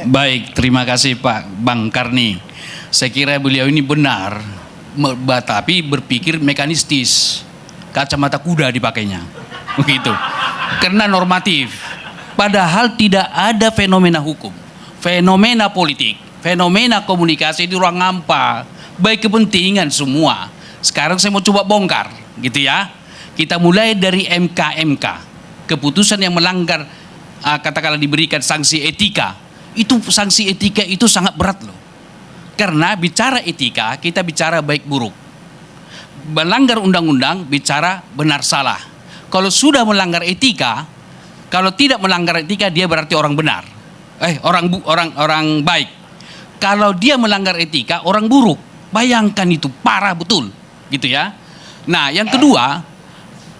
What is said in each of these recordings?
Baik, terima kasih Pak Bang Karni. Saya kira beliau ini benar, tapi berpikir mekanistis. Kacamata kuda dipakainya, begitu. Karena normatif. Padahal tidak ada fenomena hukum, fenomena politik, fenomena komunikasi di ruang hampa, baik kepentingan semua. Sekarang saya mau coba bongkar, gitu ya. Kita mulai dari MK, keputusan yang melanggar, katakanlah diberikan sanksi etika. Itu sanksi etika itu sangat berat loh. Karena bicara etika, kita bicara baik buruk. Melanggar undang-undang bicara benar salah. Kalau sudah melanggar etika, kalau tidak melanggar etika dia berarti orang benar. Orang baik. Kalau dia melanggar etika, orang buruk. Bayangkan itu parah betul, gitu ya. Nah, yang kedua,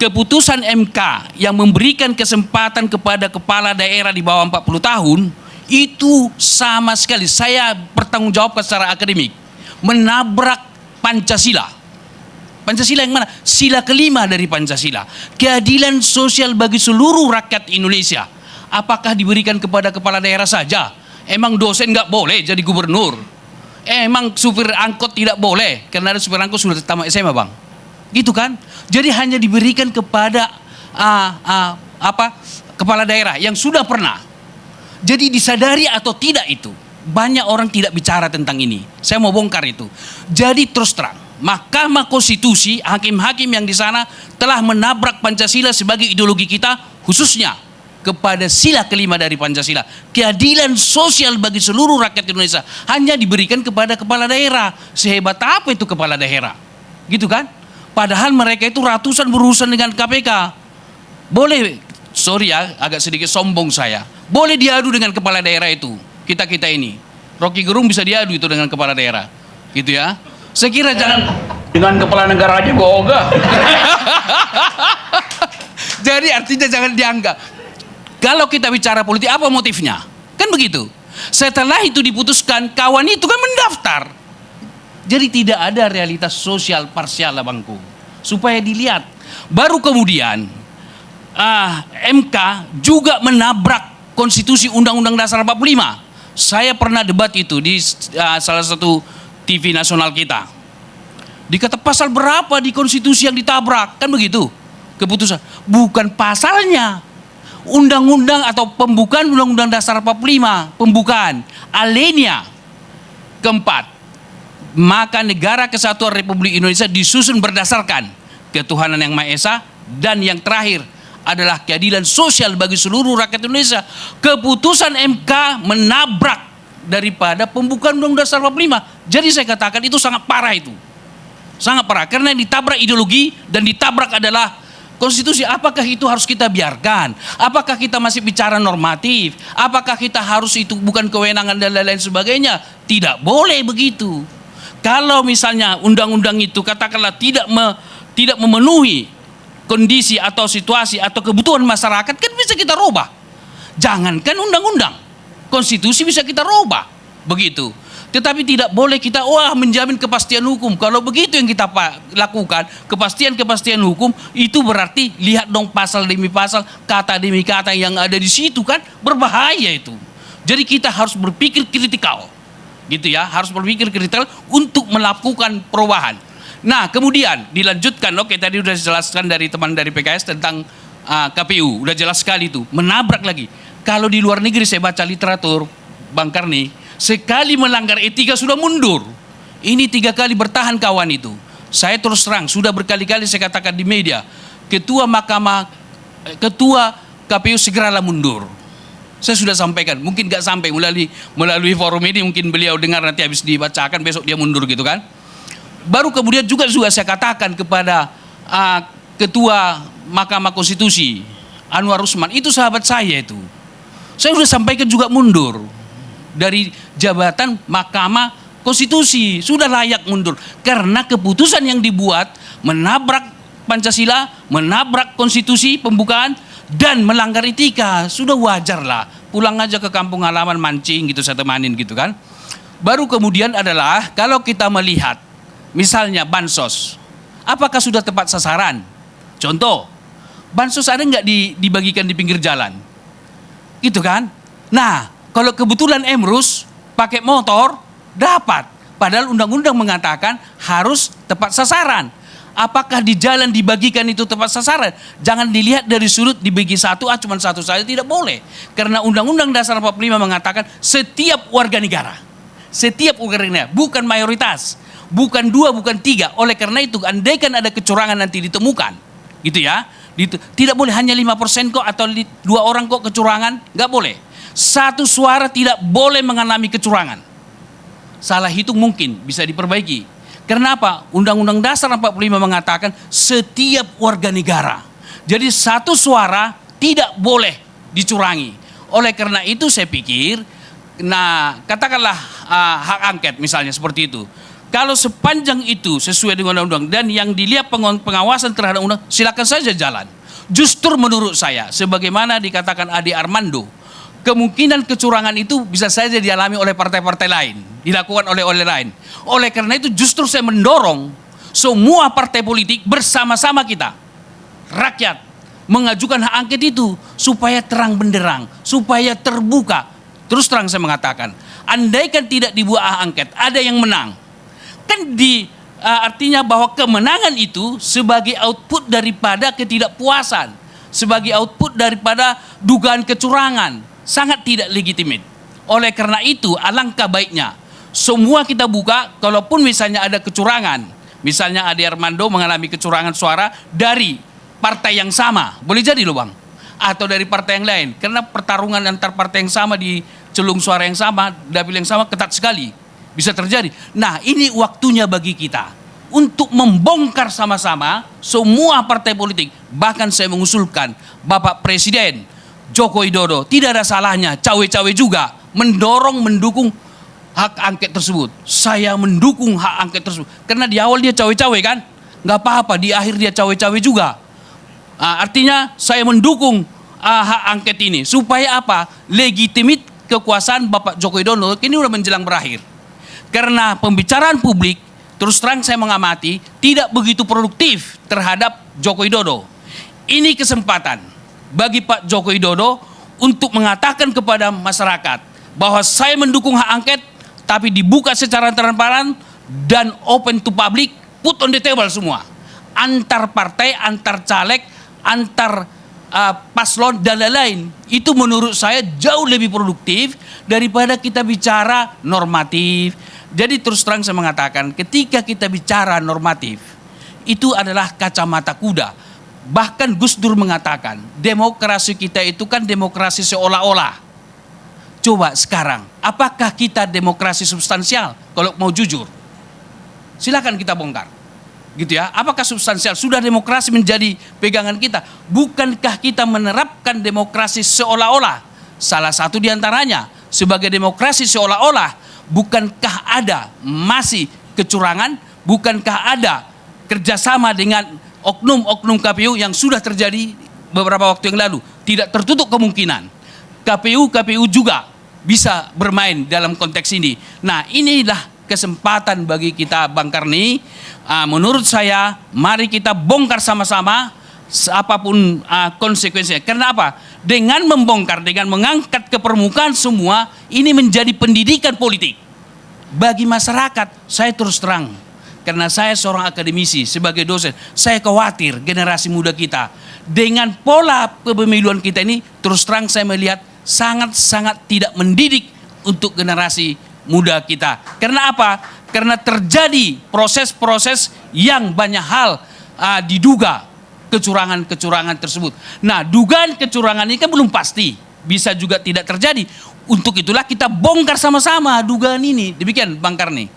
keputusan MK yang memberikan kesempatan kepada kepala daerah di bawah 40 tahun itu sama sekali saya bertanggungjawabkan secara akademik menabrak Pancasila. Pancasila yang mana? Sila kelima dari Pancasila. Keadilan sosial bagi seluruh rakyat Indonesia. Apakah diberikan kepada kepala daerah saja? Emang dosen nggak boleh jadi gubernur? Emang supir angkot tidak boleh? Karena ada supir angkot sudah tamat SMA bang. Gitu kan? Jadi hanya diberikan kepada kepala daerah yang sudah pernah. Jadi disadari atau tidak itu, banyak orang tidak bicara tentang ini. Saya mau bongkar itu. Jadi terus terang, Mahkamah Konstitusi, hakim-hakim yang di sana telah menabrak Pancasila sebagai ideologi kita, khususnya kepada sila kelima dari Pancasila. Keadilan sosial bagi seluruh rakyat Indonesia hanya diberikan kepada kepala daerah. Sehebat apa itu kepala daerah? Gitu kan? Padahal mereka itu ratusan berurusan dengan KPK. Boleh, sorry ya, agak sedikit sombong saya. Boleh diadu dengan kepala daerah itu. Kita ini. Rocky Gerung bisa diadu itu dengan kepala daerah. Gitu ya. Saya kira jangan dengan kepala negara aja gue ogah. Jadi artinya jangan dianggap. Kalau kita bicara politik, apa motifnya? Kan begitu. Setelah itu diputuskan, kawan itu kan mendaftar. Jadi tidak ada realitas sosial parsial lah bangku. Supaya dilihat. Baru kemudian MK juga menabrak konstitusi Undang-Undang Dasar 45. Saya pernah debat itu di salah satu TV nasional kita. Dikata pasal berapa di konstitusi yang ditabrak? Kan begitu keputusan. Bukan pasalnya. Undang-undang atau pembukaan Undang-Undang Dasar 45. Pembukaan. Alinea keempat. Maka negara kesatuan Republik Indonesia disusun berdasarkan ketuhanan yang Maha Esa. Dan yang terakhir adalah keadilan sosial bagi seluruh rakyat Indonesia. Keputusan MK menabrak daripada pembukaan Undang-Undang Dasar 45. Jadi saya katakan itu sangat parah itu. Sangat parah. Karena yang ditabrak ideologi dan ditabrak adalah konstitusi. Apakah itu harus kita biarkan? Apakah kita masih bicara normatif? Apakah kita harus itu bukan kewenangan dan lain-lain sebagainya? Tidak boleh begitu. Kalau misalnya undang-undang itu katakanlah tidak memenuhi kondisi atau situasi atau kebutuhan masyarakat, kan bisa kita rubah. Jangankan undang-undang, konstitusi bisa kita rubah, begitu. Tetapi tidak boleh kita menjamin kepastian hukum. Kalau begitu yang kita lakukan, kepastian hukum, itu berarti lihat dong pasal demi pasal, kata demi kata yang ada di situ, kan berbahaya itu. Jadi kita harus berpikir kritikal, gitu ya, harus berpikir kritikal untuk melakukan perubahan. Nah kemudian dilanjutkan, oke tadi sudah dijelaskan dari teman dari PKS tentang KPU, udah jelas sekali itu, menabrak lagi. Kalau di luar negeri saya baca literatur, Bang Karni, sekali melanggar etika sudah mundur. Ini 3 kali bertahan kawan itu. Saya terus terang, sudah berkali-kali saya katakan di media, ketua KPU segeralah mundur. Saya sudah sampaikan, mungkin gak sampai melalui forum ini, mungkin beliau dengar nanti habis dibacakan, besok dia mundur gitu kan. Baru kemudian juga saya katakan kepada Ketua Mahkamah Konstitusi Anwar Usman, itu sahabat saya itu. Saya sudah sampaikan juga mundur dari jabatan Mahkamah Konstitusi, sudah layak mundur karena keputusan yang dibuat menabrak Pancasila, menabrak konstitusi pembukaan dan melanggar etika. Sudah wajar lah, pulang aja ke kampung halaman mancing gitu, saya temanin gitu kan. Baru kemudian adalah kalau kita melihat misalnya bansos, apakah sudah tepat sasaran? Contoh, bansos ada nggak dibagikan di pinggir jalan? Gitu kan? Nah, kalau kebetulan Emrus pakai motor, dapat. Padahal undang-undang mengatakan harus tepat sasaran. Apakah di jalan dibagikan itu tepat sasaran? Jangan dilihat dari sudut dibagi satu, cuma satu saja, tidak boleh. Karena Undang-Undang Dasar 45 mengatakan setiap warga negara. Setiap warga negara, bukan mayoritas. Bukan 2, bukan 3. Oleh karena itu, andaikan ada kecurangan nanti ditemukan. Gitu ya. Tidak boleh hanya 5% kok atau 2 orang kok kecurangan. Nggak boleh. 1 suara tidak boleh mengalami kecurangan. Salah hitung mungkin bisa diperbaiki. Kenapa? Undang-Undang Dasar 45 mengatakan setiap warga negara. Jadi 1 suara tidak boleh dicurangi. Oleh karena itu saya pikir, nah katakanlah hak angket misalnya seperti itu. Kalau sepanjang itu sesuai dengan undang-undang dan yang dilihat pengawasan terhadap undang, silakan saja jalan. Justru menurut saya, sebagaimana dikatakan Ade Armando, kemungkinan kecurangan itu bisa saja dialami oleh partai-partai lain, dilakukan oleh lain. Oleh karena itu justru saya mendorong semua partai politik bersama-sama kita, rakyat, mengajukan hak angket itu supaya terang benderang, supaya terbuka. Terus terang saya mengatakan, andaikan tidak dibuat hak angket, ada yang menang. Kan artinya bahwa kemenangan itu sebagai output daripada ketidakpuasan, sebagai output daripada dugaan kecurangan. Sangat tidak legitimate. Oleh karena itu, alangkah baiknya semua kita buka, kalaupun misalnya ada kecurangan, misalnya Ade Armando mengalami kecurangan suara dari partai yang sama, boleh jadi loh Bang, atau dari partai yang lain, karena pertarungan antar partai yang sama di celung suara yang sama, dapil yang sama ketat sekali, bisa terjadi. Nah, ini waktunya bagi kita untuk membongkar sama-sama semua partai politik. Bahkan saya mengusulkan Bapak Presiden Joko Widodo, tidak ada salahnya cawe-cawe juga mendukung hak angket tersebut. Saya mendukung hak angket tersebut karena di awal dia cawe-cawe kan, nggak apa-apa, di akhir dia cawe-cawe juga. Artinya saya mendukung hak angket ini supaya apa? Legitimit kekuasaan Bapak Joko Widodo ini udah menjelang berakhir. Karena pembicaraan publik terus terang saya mengamati tidak begitu produktif terhadap Joko Widodo. Ini kesempatan bagi Pak Joko Widodo untuk mengatakan kepada masyarakat bahwa saya mendukung hak angket, tapi dibuka secara transparan dan open to public, put on the table semua. Antar partai, antar caleg, antar paslon dan lain-lain. Itu menurut saya jauh lebih produktif daripada kita bicara normatif. Jadi terus terang saya mengatakan, ketika kita bicara normatif, itu adalah kacamata kuda. Bahkan Gus Dur mengatakan, demokrasi kita itu kan demokrasi seolah-olah. Coba sekarang, apakah kita demokrasi substansial? Kalau mau jujur, silakan kita bongkar. Gitu ya, apakah substansial? Sudah demokrasi menjadi pegangan kita? Bukankah kita menerapkan demokrasi seolah-olah? Salah satu diantaranya, sebagai demokrasi seolah-olah, bukankah ada masih kecurangan? Bukankah ada kerjasama dengan oknum-oknum KPU yang sudah terjadi beberapa waktu yang lalu? Tidak tertutup kemungkinan KPU juga bisa bermain dalam konteks ini. Nah, inilah kesempatan bagi kita Bang Karni. Menurut saya, mari kita bongkar sama-sama apapun konsekuensinya. Karena apa? Dengan membongkar, dengan mengangkat ke permukaan semua, ini menjadi pendidikan politik bagi masyarakat. Saya terus terang, karena saya seorang akademisi, sebagai dosen, saya khawatir generasi muda kita dengan pola kepemiluan kita ini, terus terang saya melihat sangat-sangat tidak mendidik untuk generasi muda kita. Karena apa? Karena terjadi proses-proses yang banyak hal diduga kecurangan-kecurangan tersebut. Nah, dugaan kecurangan ini kan belum pasti, bisa juga tidak terjadi. Untuk itulah kita bongkar sama-sama dugaan ini. Demikian Bang Karni.